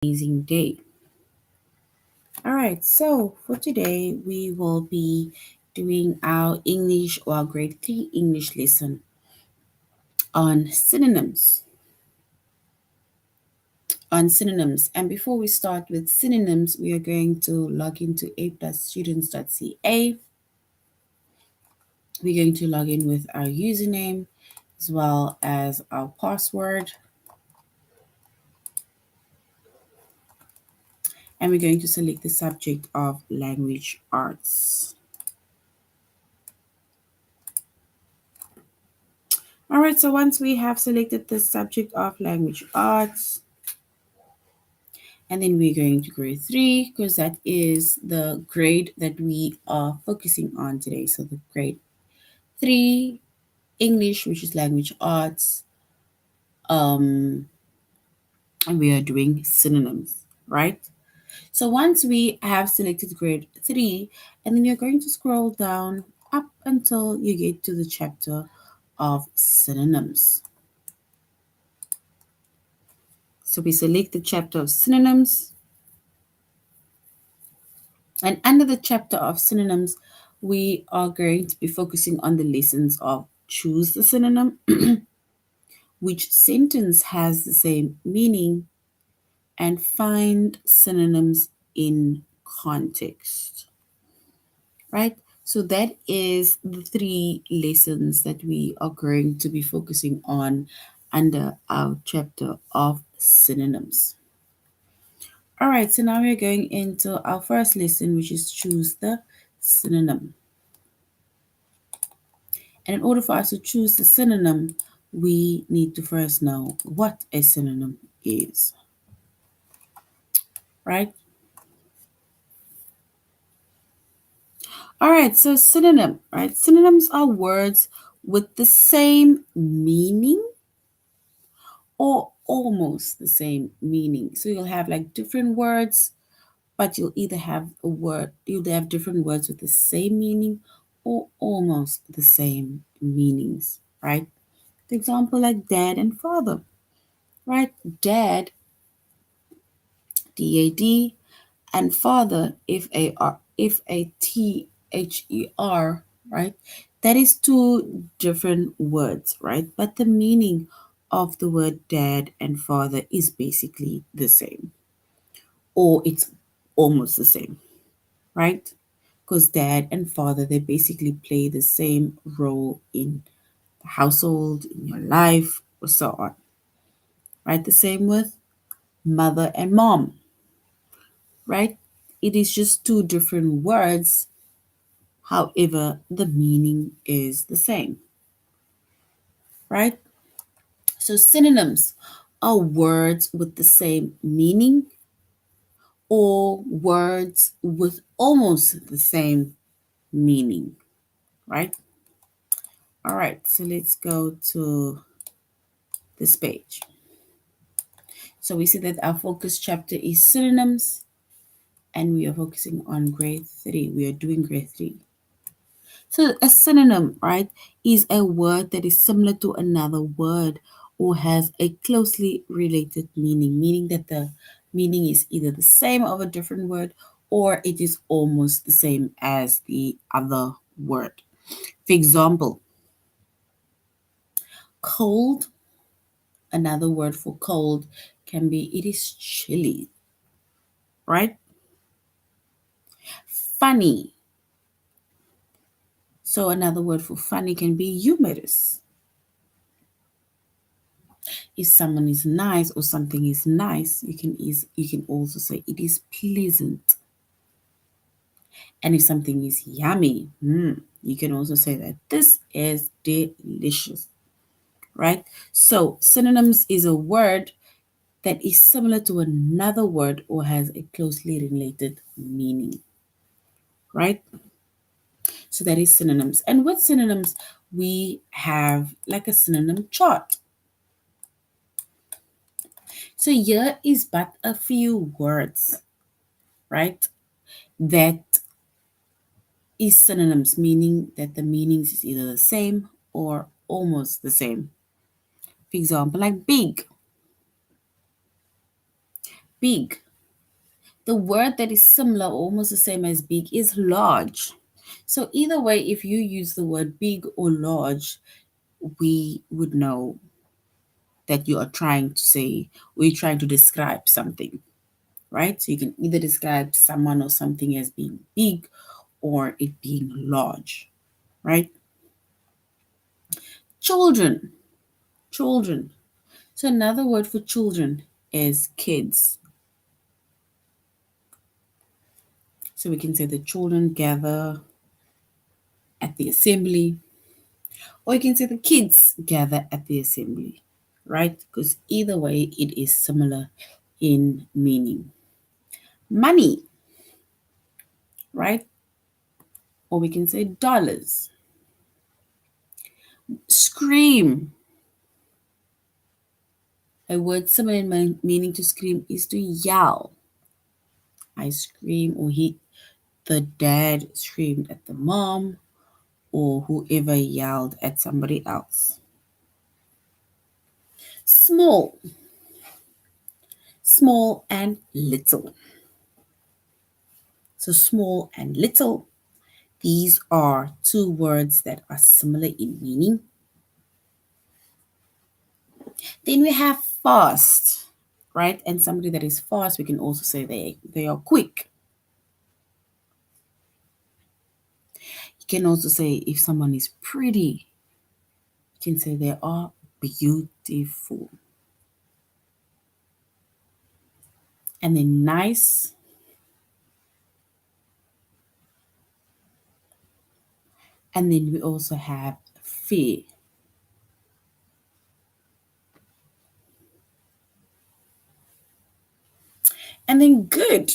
Amazing day. All right, so for today, we will be doing our English or our grade 3 English lesson on synonyms. And before we start with synonyms, we are going to log into a+students.ca. We're going to log in with our username as well as our password. And we're going to select the subject of language arts. All right, so once we have selected the subject of language arts, and then we're going to grade 3 because that is the grade that we are focusing on today. So the grade 3 English, which is language arts, and we are doing synonyms, right? So once we have selected grade 3, and then you're going to scroll down up until you get to the chapter of synonyms. So we select the chapter of synonyms. And under the chapter of synonyms, we are going to be focusing on the lessons of choose the synonym, which sentence has the same meaning, and find synonyms in context. Right? So that is the 3 lessons that we are going to be focusing on under our chapter of synonyms. All right, so now we're going into our first lesson, which is choose the synonym. And in order for us to choose the synonym, we need to first know what a synonym is, right? All right, so synonym, right? Synonyms are words with the same meaning or almost the same meaning. So you'll have like different words, but you'll either have different words with the same meaning or almost the same meanings, right? For example, like dad and father, right? Dad, D-A-D, and father, F-A-T-H-E-R, right? That is 2 different words, right? But the meaning of the word dad and father is basically the same, or it's almost the same, right? Because dad and father, they basically play the same role in the household, in your life, or so on, right? The same with mother and mom, right? It is just 2 different words. However, the meaning is the same, right? So synonyms are words with the same meaning or words with almost the same meaning, right? All right, so let's go to this page. So we see that our focus chapter is synonyms, and we are focusing on grade 3. We are doing grade 3. So a synonym, right, is a word that is similar to another word or has a closely related meaning, meaning that the meaning is either the same of a different word or it is almost the same as the other word. For example, cold, another word for cold can be it is chilly, right? Funny. So another word for funny can be humorous. If someone is nice or something is nice, you can also say it is pleasant. And if something is yummy, you can also say that this is delicious, right? So synonyms is a word that is similar to another word or has a closely related meaning, right? So that is synonyms. And with synonyms, we have like a synonym chart. So here is but a few words, right? That is synonyms, meaning that the meanings is either the same or almost the same. For example, like big. Big. The word that is similar, almost the same as big, is large. So either way, if you use the word big or large, we would know that you are trying to say, or you're trying to describe something, right? So you can either describe someone or something as being big or it being large, right? Children, children. So another word for children is kids. So we can say the children gather at the assembly, or you can say the kids gather at the assembly, right? Because either way, it is similar in meaning. Money, right? Or we can say dollars. Scream. A word similar in meaning to scream is to yell. I scream, or the dad screamed at the mom, or whoever yelled at somebody else. Small, small and little. So small and little, these are two words that are similar in meaning. Then we have fast, right? And somebody that is fast, we can also say they are quick. You can also say if someone is pretty, you can say they are beautiful. And then nice, and then we also have fair. And then good.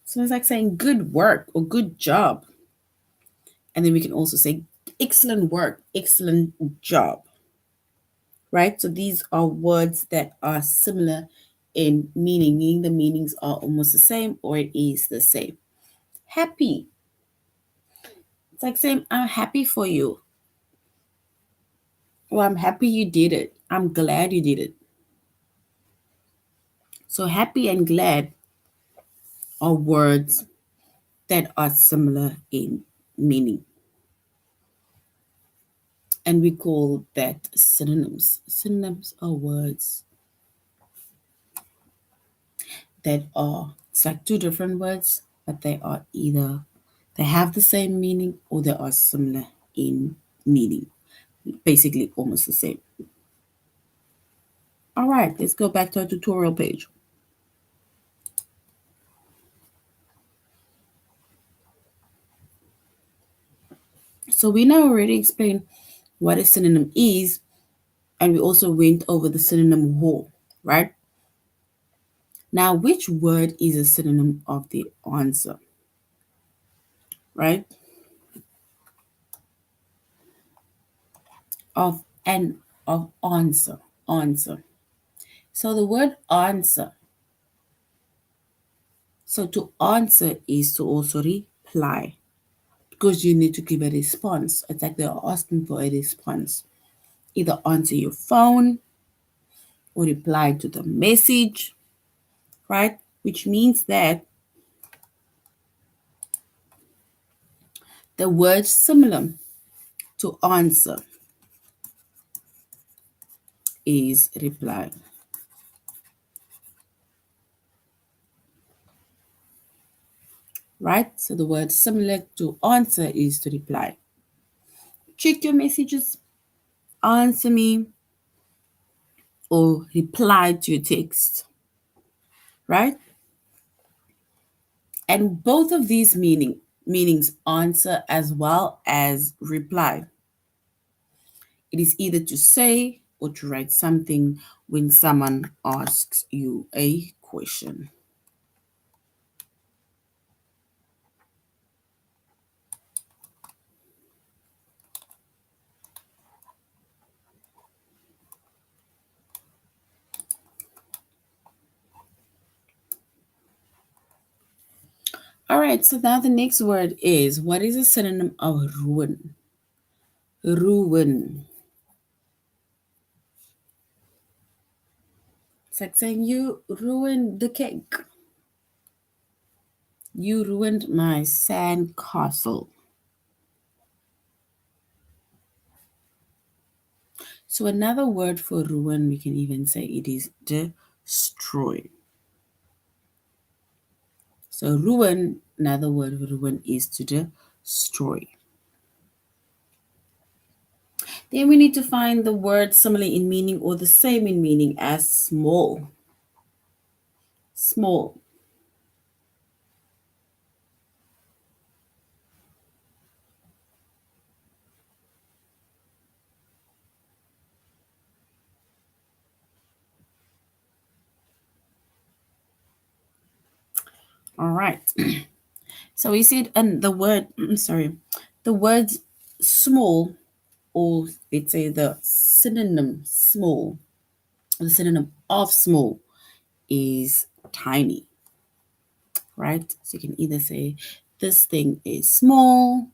So it's like saying good work or good job. And then we can also say excellent work, excellent job. Right? So these are words that are similar in meaning, meaning the meanings are almost the same or it is the same. Happy. It's like saying, I'm happy for you. Or I'm happy you did it. I'm glad you did it. So happy and glad are words that are similar in meaning. And we call that synonyms. Synonyms are words that are, it's like two different words, but they are either, they have the same meaning or they are similar in meaning. Basically almost the same. All right, let's go back to our tutorial page. So we now already explained what a synonym is, and we also went over the synonym whole, right? Now, which word is a synonym of the answer, right? Of and of answer, answer. So the word answer. So to answer is to also reply because you need to give a response. It's like they're asking for a response. Either answer your phone or reply to the message, right? Which means that the word similar to answer is reply. Right? So the word similar to answer is to reply. Check your messages, answer me, or reply to your text. Right? And both of these meanings answer as well as reply. It is either to say or to write something when someone asks you a question. All right, so now the next word is, what is a synonym of ruin? Ruin. It's like saying you ruined the cake. You ruined my sand castle. So another word for ruin, we can even say it is destroy. So ruin, another word for ruin is to destroy. Then we need to find the word similar in meaning or the same in meaning as small. Small. All right. So we said, and the word, sorry, the word small, or let's say the synonym small, the synonym of small is tiny, right? So you can either say this thing is small,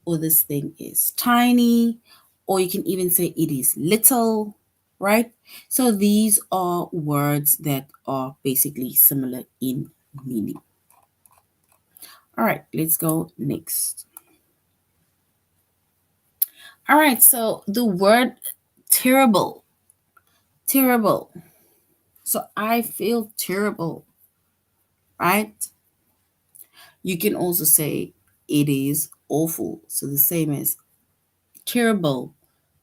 or this thing is tiny, or you can even say it is little, right? So these are words that are basically similar in meaning. All right, let's go next. All right, so the word terrible, terrible. So I feel terrible, right? You can also say it is awful. So the same as terrible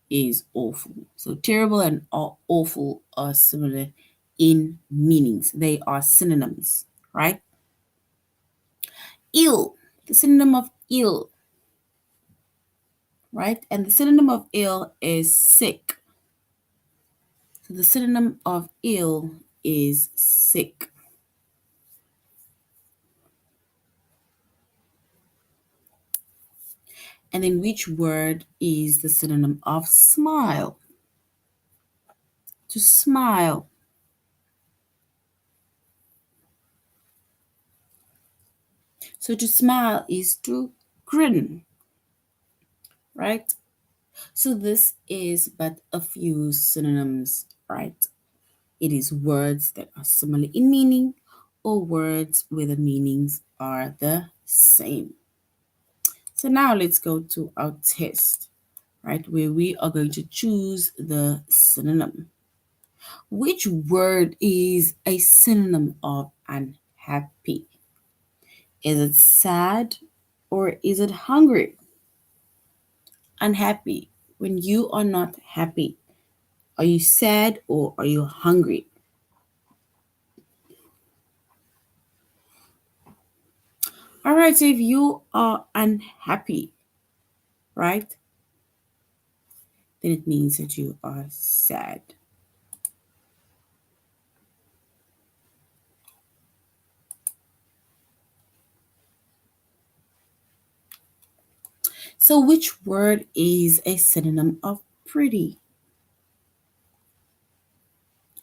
is awful. So terrible and awful are similar in meanings. They are synonyms, right? Ill, the synonym of ill, right? And the synonym of ill is sick. So the synonym of ill is sick. And then which word is the synonym of smile? To smile. So to smile is to grin, right? So this is but a few synonyms, right? It is words that are similar in meaning or words where the meanings are the same. So now let's go to our test, right? Where we are going to choose the synonym. Which word is a synonym of unhappy? Is it sad or is it hungry? Unhappy. When you are not happy, are you sad or are you hungry? All right, so if you are unhappy, right, then it means that you are sad. So, which word is a synonym of pretty?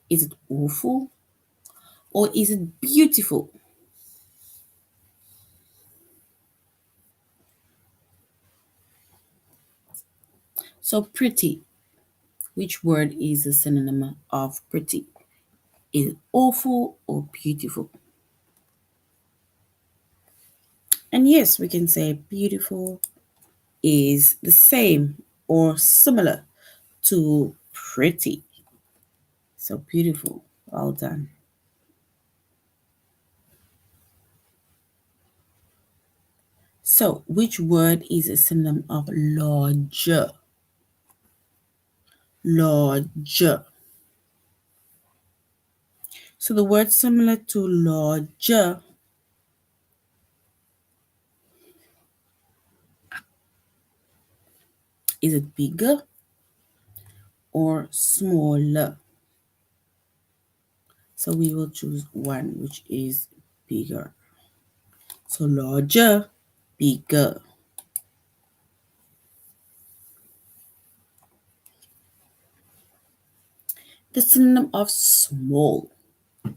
Is it awful or is it beautiful? So, pretty, which word is a synonym of pretty? Is it awful or beautiful? And yes, we can say beautiful is the same or similar to pretty. So beautiful. Well done. So, which word is a synonym of larger? Larger. So, the word similar to larger, is it bigger or smaller? So, we will choose one which is bigger. So, larger, bigger. The synonym of small,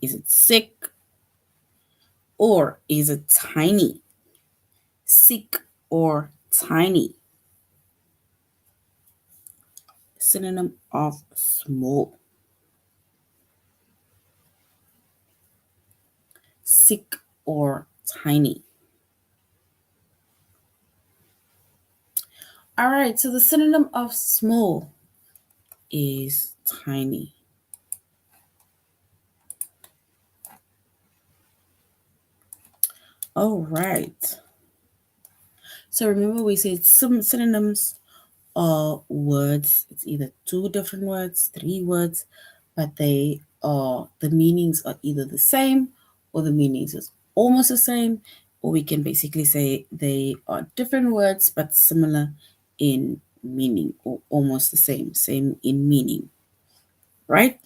is it sick or is it tiny? Sick or tiny? Synonym of small. sick, or tiny. All right, so the synonym of small is tiny. All right. So remember we said some synonyms are words. It's either two different words, three words, but the meanings are either the same or the meanings is almost the same, or we can basically say they are different words but similar in meaning or almost the same in meaning, right?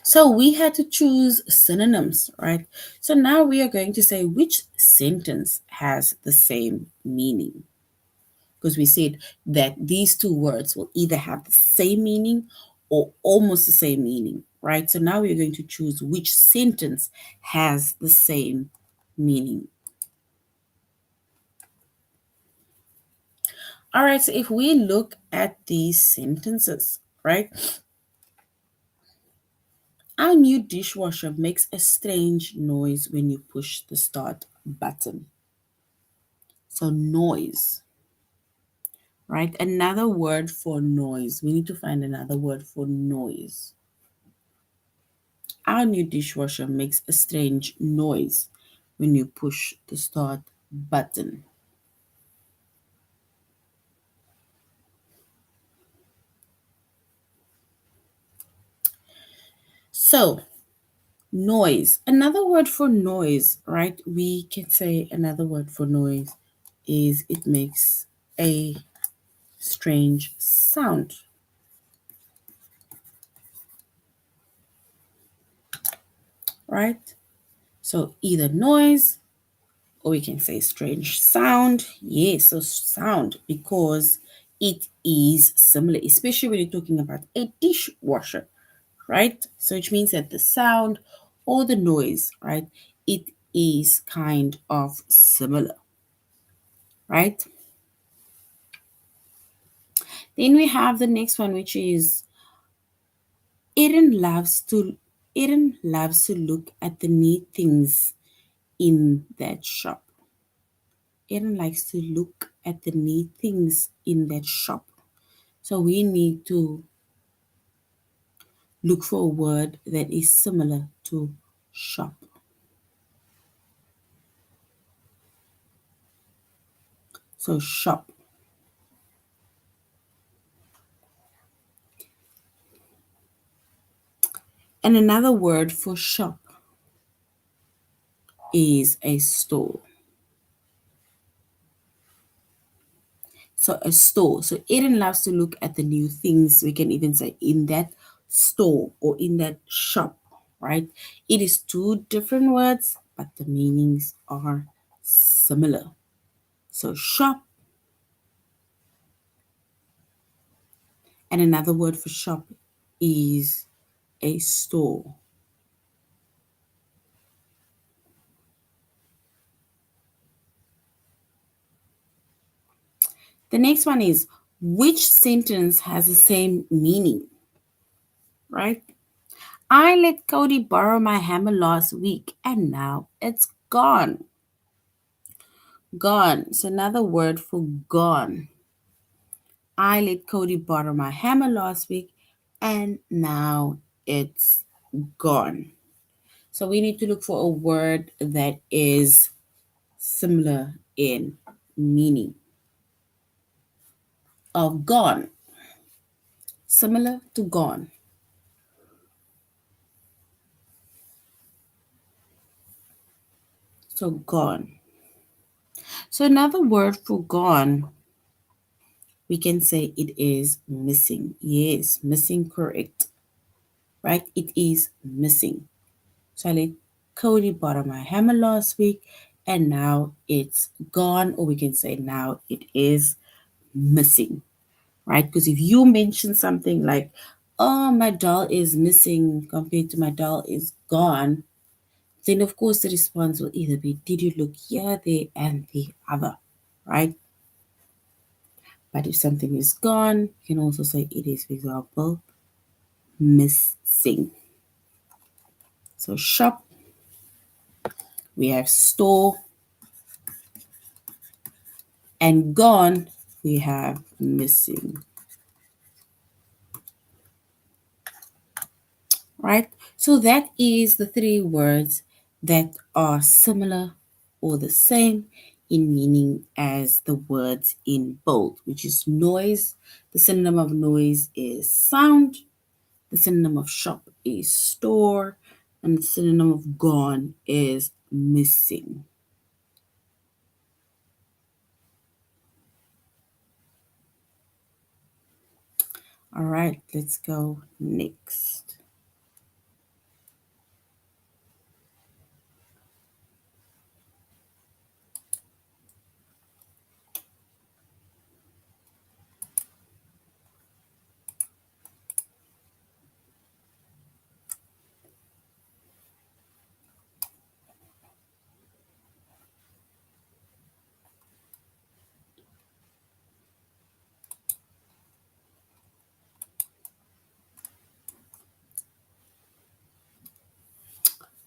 So we had to choose synonyms, right? So now we are going to say which sentence has the same meaning. Because we said that these two words will either have the same meaning or almost the same meaning, right? So now we're going to choose which sentence has the same meaning. All right, so if we look at these sentences, right? Our new dishwasher makes a strange noise when you push the start button. So, noise, right? Another word for noise. We need to find another word for noise. Our new dishwasher makes a strange noise when you push the start button. So, noise. Another word for noise, right? We can say another word for noise is it makes a strange sound, right? So, either noise or we can say strange sound. Yes, so sound because it is similar, especially when you're talking about a dishwasher, right? So which means that the sound or the noise, right, it is kind of similar, right? Then we have the next one, which is Aaron loves to Aaron loves to look at the neat things in that shop. Aaron likes to look at the neat things in that shop. So we need to look for a word that is similar to shop. So shop. And another word for shop is a store. So a store. So Aaron loves to look at the new things. We can even say in that store or in that shop, right? It is two different words, but the meanings are similar. So shop and another word for shop is a store. The next one is which sentence has the same meaning, right? I let Cody borrow my hammer last week and now it's gone. Gone. So another word for gone. I let Cody borrow my hammer last week and now it's gone. So we need to look for a word that is similar in meaning of gone. Similar to gone. So gone. So another word for gone, we can say it is missing. Yes, missing, correct. Right? It is missing. So I let Cody borrow my hammer last week and now it's gone, or we can say now it is missing, right? Because if you mention something like, oh, my doll is missing compared to my doll is gone, then of course the response will either be, did you look here, there, and the other, right? But if something is gone, you can also say it is, for example, missing. So shop we have store, and gone, we have missing, right? So that is the three words that are similar or the same in meaning as the words in bold, which is noise. The synonym of noise is sound. The synonym of shop is store. And the synonym of gone is missing. All right, let's go next.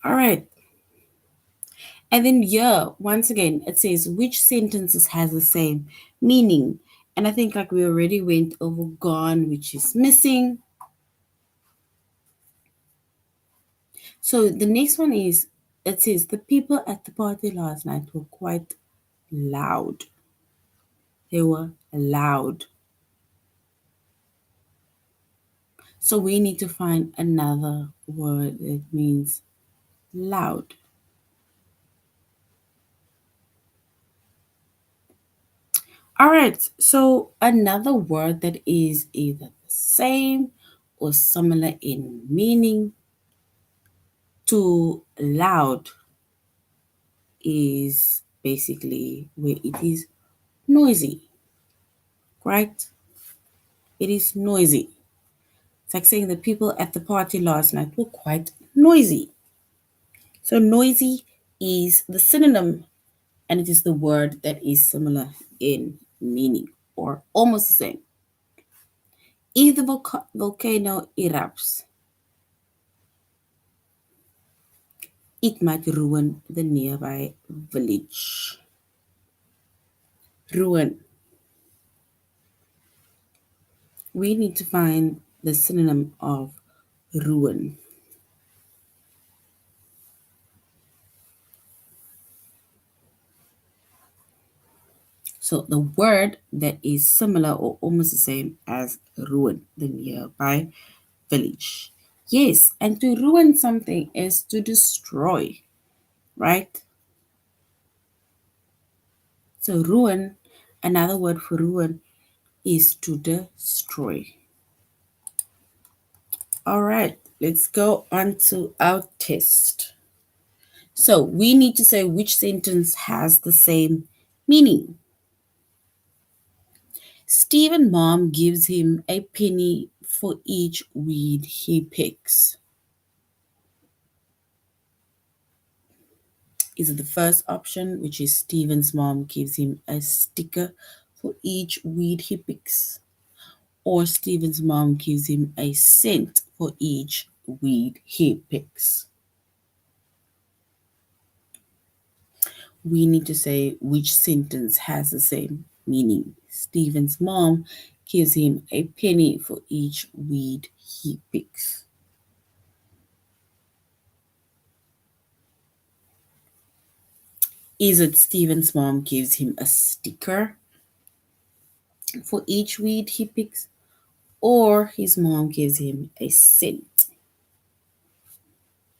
All right. And then here, once again, it says which sentences has the same meaning. And I think like we already went over gone, which is missing. So the next one is, it says the people at the party last night were quite loud. They were loud. So we need to find another word that means loud. All right, so another word that is either the same or similar in meaning to loud is basically where it is noisy, right? It is noisy. It's like saying the people at the party last night were quite noisy. So noisy is the synonym and it is the word that is similar in meaning or almost the same. If the volcano erupts, it might ruin the nearby village. Ruin. We need to find the synonym of ruin. So the word that is similar or almost the same as ruin, the nearby village. Yes, and to ruin something is to destroy, right? So ruin, another word for ruin is to destroy. All right, let's go on to our test. So we need to say which sentence has the same meaning. Stephen mom gives him a penny for each weed he picks. Is it the first option, which is Stephen's mom gives him a sticker for each weed he picks? Or Stephen's mom gives him a cent for each weed he picks? We need to say which sentence has the same meaning. Stephen's mom gives him a penny for each weed he picks. Is it Stephen's mom gives him a sticker for each weed he picks? Or his mom gives him a cent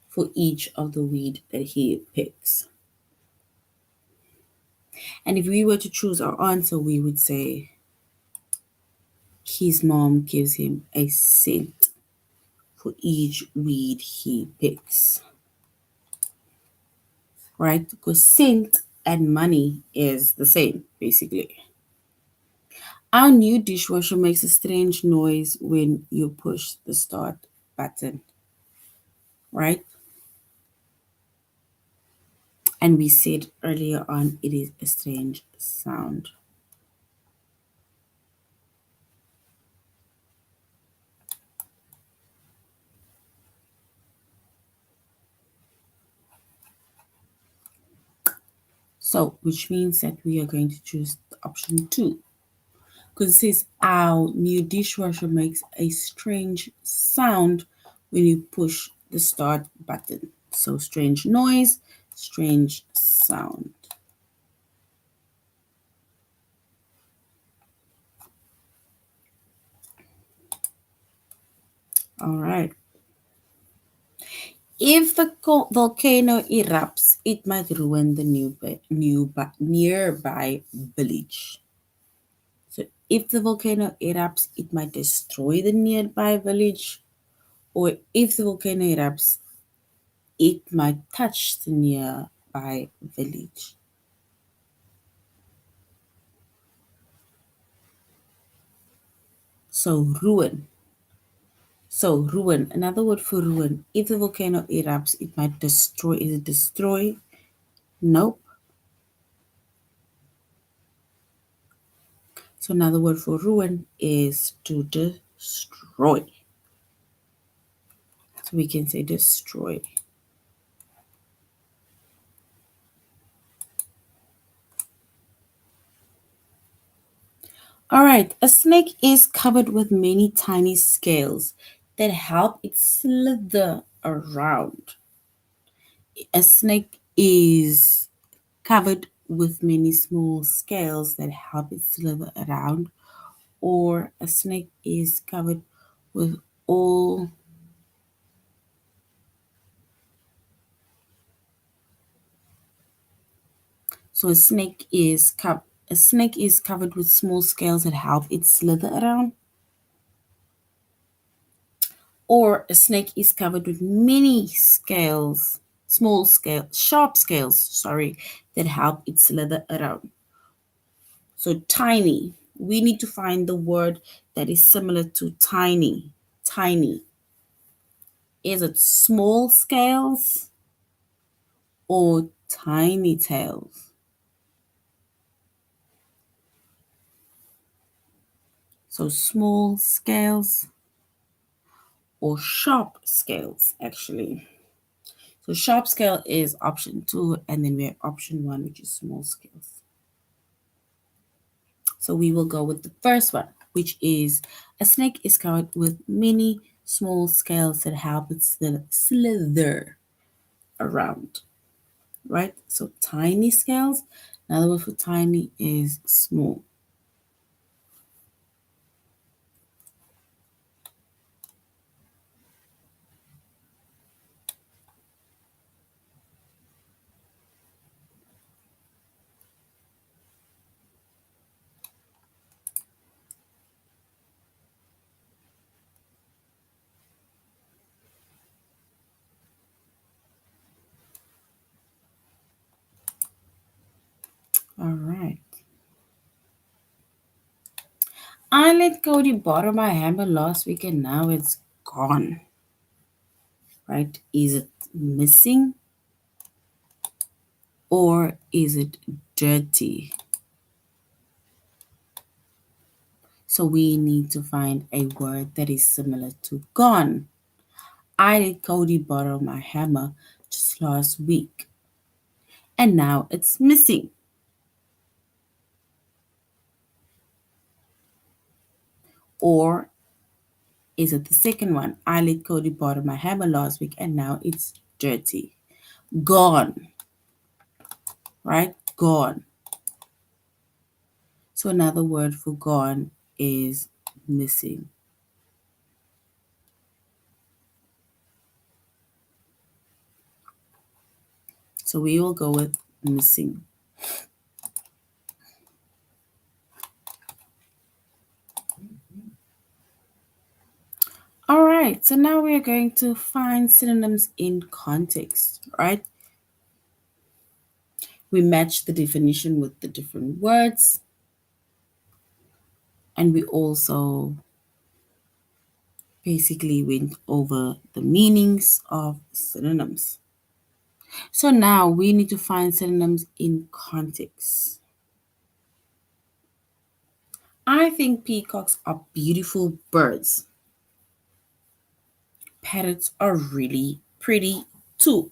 for each of the weed that he picks? And if we were to choose our answer, we would say his mom gives him a cent for each weed he picks. Right? Because cent and money is the same, basically. Our new dishwasher makes a strange noise when you push the start button, right? And we said earlier on, it is a strange sound. So, which means that we are going to choose option two. Because it says, our new dishwasher makes a strange sound when you push the start button. So, strange noise, strange sound. All right. If the volcano erupts, it might ruin the nearby village. So, if the volcano erupts, it might destroy the nearby village, or if the volcano erupts, it might touch the nearby village. So, ruin. So, ruin. Another word for ruin. If the volcano erupts, it might destroy. Is it destroy? Nope. So, another word for ruin is to destroy. So, we can say destroy. All right, a snake is covered with many tiny scales that help it slither around. A snake is covered with many small scales that help it slither around, or a snake is covered with all. So a snake is covered with small scales that help it slither around, or a snake is covered with many scales, small scale, sharp scales, sorry, that help it slither around. So tiny, we need to find the word that is similar to tiny. Tiny. Is it small scales or tiny tails? So small scales or sharp scales, actually. So sharp scale is option two, and then we have option one, which is small scales. So we will go with the first one, which is a snake is covered with many small scales that help it slither around, right? So tiny scales, another word for tiny is small. All right. I let Cody borrow my hammer last week and now it's gone, right? Is it missing or is it dirty? So we need to find a word that is similar to gone. I let Cody borrow my hammer just last week and now it's missing. Or is it the second one? I let Cody borrow my hammer last week and now it's dirty. Gone, right? Gone. So another word for gone is missing. So we will go with missing. All right, so now we are going to find synonyms in context, right? We match the definition with the different words, and we also basically went over the meanings of synonyms. So now we need to find synonyms in context. I think peacocks are beautiful birds. Parrots are really pretty too.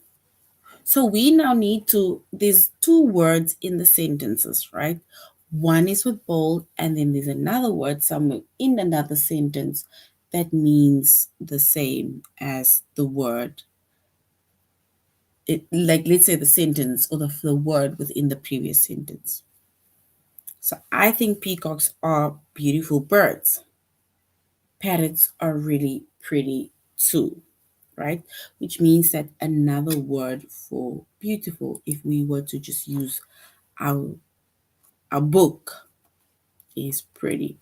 So we now need to, there's two words in the sentences, right? One is with bold, and then there's another word somewhere in another sentence that means the same as the word. Like, let's say the sentence or the word within the previous sentence. So I think peacocks are beautiful birds. Parrots are really pretty too, right? Which means that another word for beautiful, if we were to just use our book, is pretty.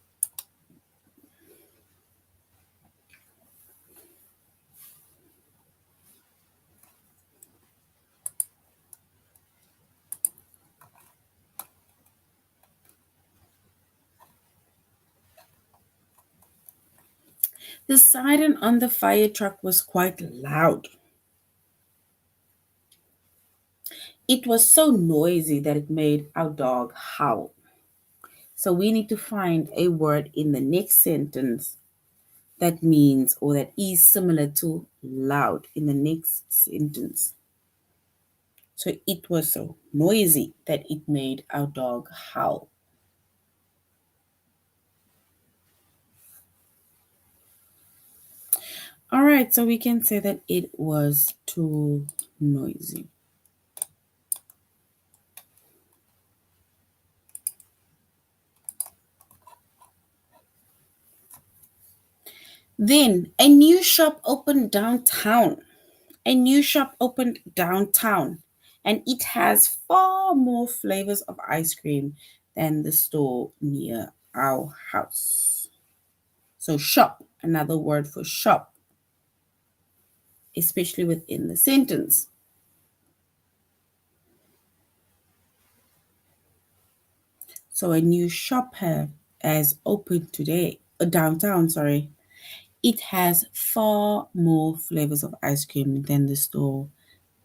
The siren on the fire truck was quite loud. It was so noisy that it made our dog howl. So we need to find a word in the next sentence that means or that is similar to loud in the next sentence. So it was so noisy that it made our dog howl. All right, so we can say that it was too noisy. Then a new shop opened downtown. A new shop opened downtown, and it has far more flavors of ice cream than the store near our house. So, shop, another word for shop, especially within the sentence. So, a new shop has opened today, downtown, sorry. It has far more flavors of ice cream than the store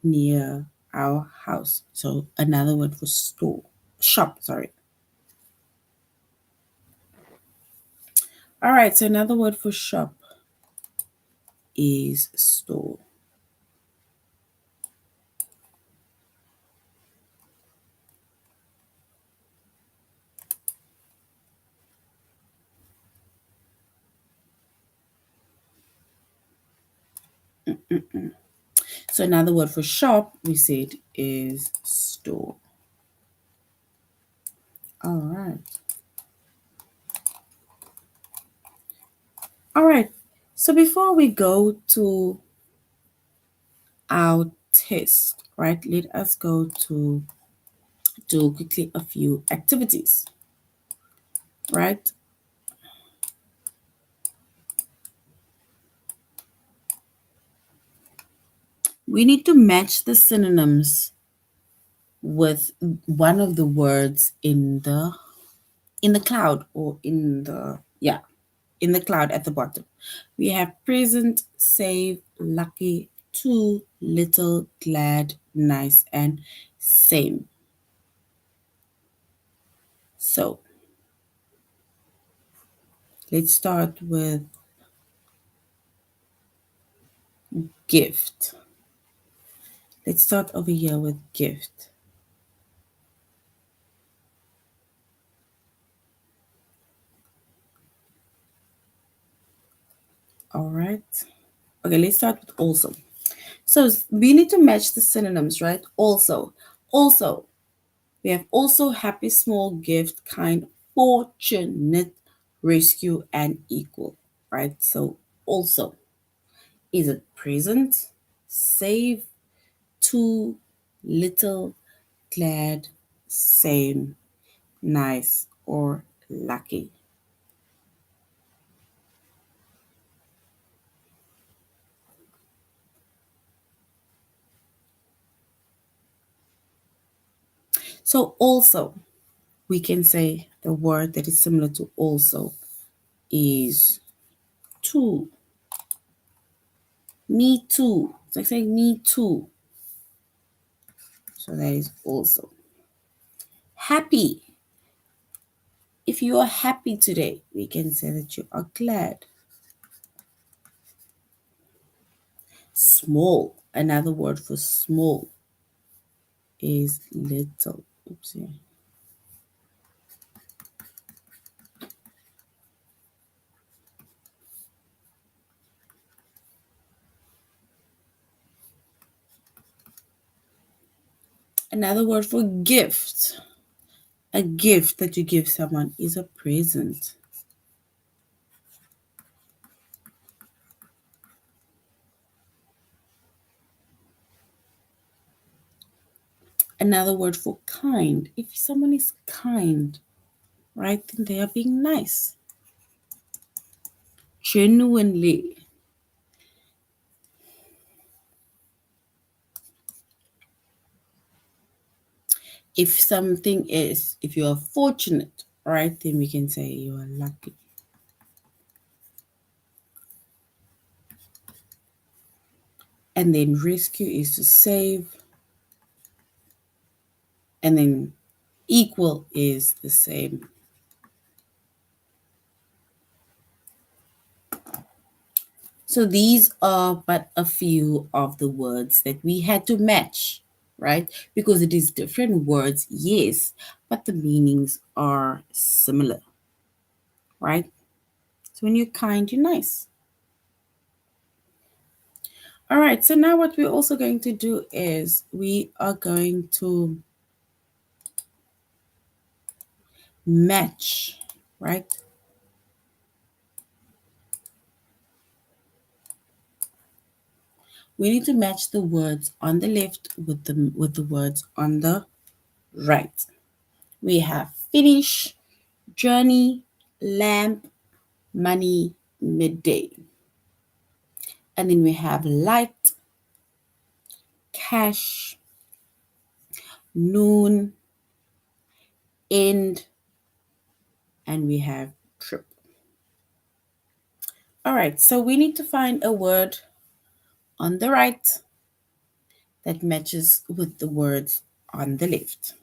near our house. So, another word for store, shop, sorry. All right, so another word for shop is store. So another word for shop, we said, is store. All right. All right. So before we go to our test, right, let us go to do quickly a few activities, right? We need to match the synonyms with one of the words in the cloud or in the yeah in the cloud at the bottom. We have present, save, lucky, too, little, glad, nice, and same. So let's start with gift. Let's start over here with gift. All right. Okay, let's start with also. So we need to match the synonyms, right? Also. Also. We have also happy, small, gift, kind, fortunate, rescue, and equal, right? So also. Is it present, save, too, little, glad, same, nice, or lucky? So also, we can say the word that is similar to also is too. Me too. It's like saying me too. So that is also. Happy. If you are happy today, we can say that you are glad. Small. Another word for small. is little. Oopsie. Another word for gift. A gift that you give someone is a present. Another word for kind. If someone is kind, right, then they are being nice. Genuinely. If you are fortunate, right, then we can say you are lucky. And then rescue is to save. And then equal is the same. So these are but a few of the words that we had to match, right? Because it is different words, yes, but the meanings are similar, right? So when you're kind, you're nice. All right, so now what we're also going to do is we are going to match, right? We need to match the words on the left with the words on the right. We have finish, journey, lamp, money, midday. And then we have light, cash, noon, end, and we have trip. All right, so we need to find a word on the right that matches with the words on the left.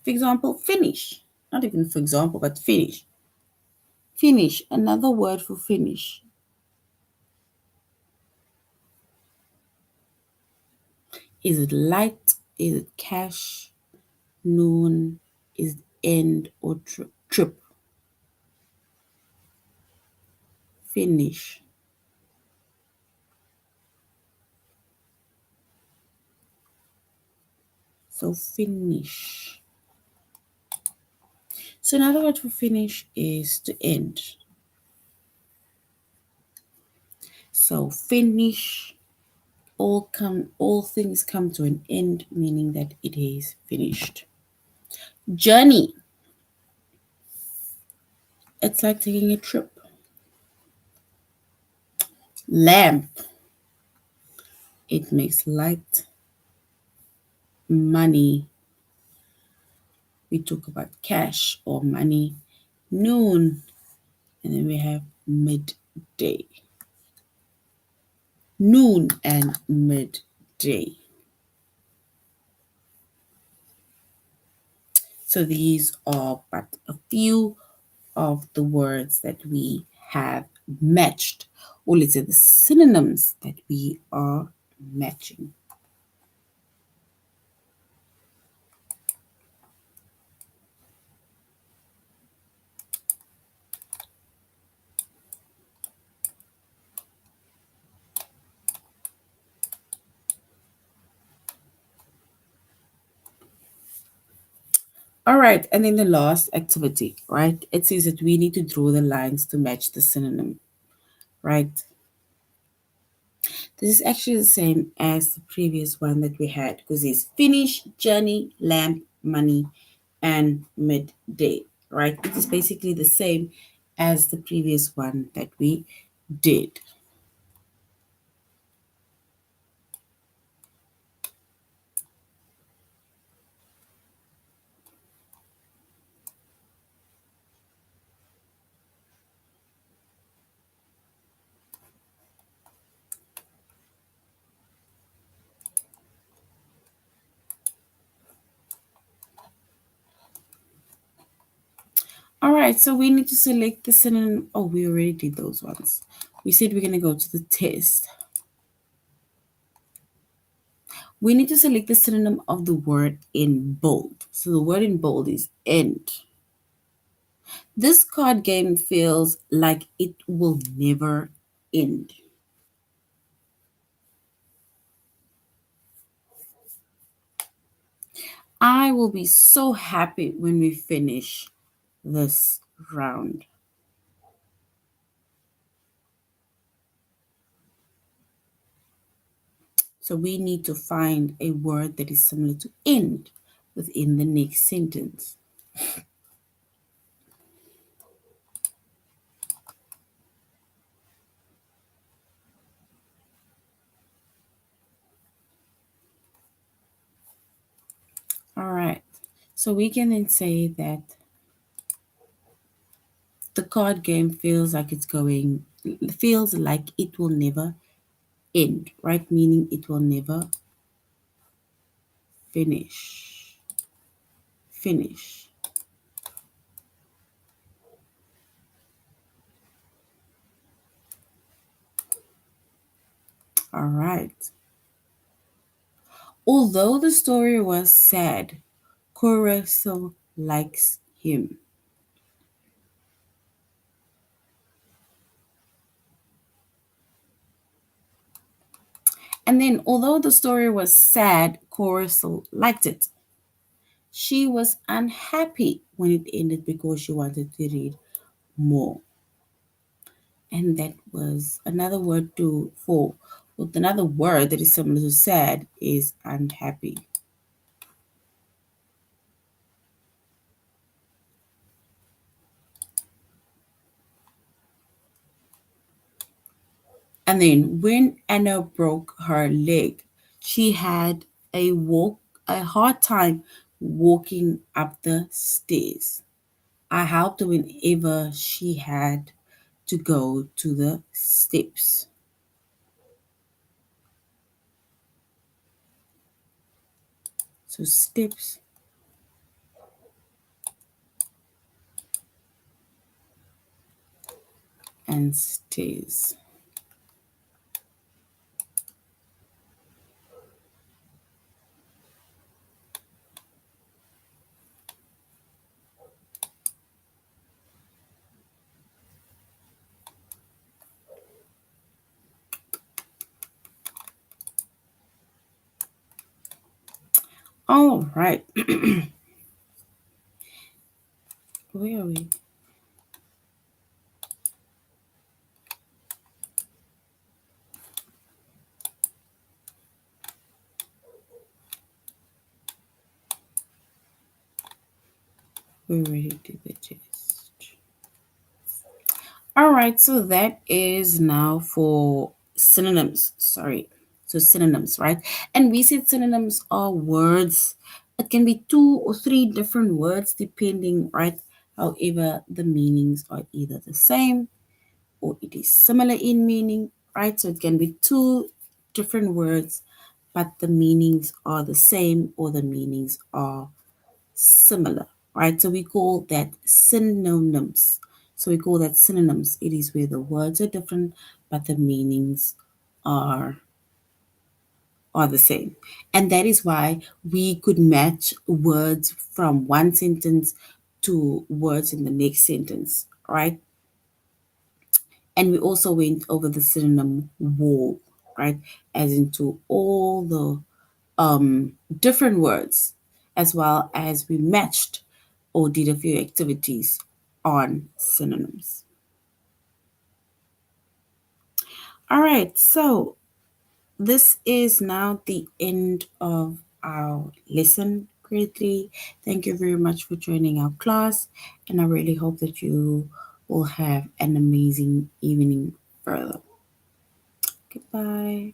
For example, finish. Not even for example, but finish. Finish, another word for finish. Is it light? Is it cash? Noon? Is it end or trip? Finish. So finish. So another word for finish is to end. So finish, all things come to an end, meaning that it is finished. Journey. It's like taking a trip. Lamp. It makes light. Money. We talk about cash or money. Noon. And then we have midday. Noon and midday. So these are but a few of the words that we have matched, or let's say the synonyms that we are matching. All right, and then the last activity, right? It says that we need to draw the lines to match the synonym, right? This is actually the same as the previous one that we had because it's finish, journey, lamp, money, and midday, right? It is basically the same as the previous one that we did. All right, so we need to select the synonym. Oh, we already did those ones. We said we're going to go to the test. We need to select the synonym of the word in bold. So the word in bold is end. This card game feels like it will never end. I will be so happy when we finish this round. So we need to find a word that is similar to end within the next sentence. All right. So we can then say that the card game feels like it will never end, right? Meaning it will never finish. Finish. All right. Although the story was sad, Cora still likes him. And then, although the story was sad, Cora still liked it. She was unhappy when it ended because she wanted to read more. And that was another word to for with another word that is similar to sad is unhappy. And then when Anna broke her leg, she had a walk a hard time walking up the stairs. I helped her whenever she had to go to the steps. So steps and stairs. All right. Where are we? We already did the test. All right, so that is now for synonyms. Sorry. So synonyms, right? And we said synonyms are words. It can be two or three different words depending, right? However, the meanings are either the same or it is similar in meaning, right? So it can be two different words, but the meanings are the same or the meanings are similar, right? So we call that synonyms. So we call that synonyms. It is where the words are different, but the meanings are are the same. And that is why we could match words from one sentence to words in the next sentence, right? And we also went over the synonym wall, right? As into all the different words, as well as we matched or did a few activities on synonyms. All right, so this is now the end of our lesson, grade 3. Thank you very much for joining our class, and I really hope that you will have an amazing evening further. Goodbye.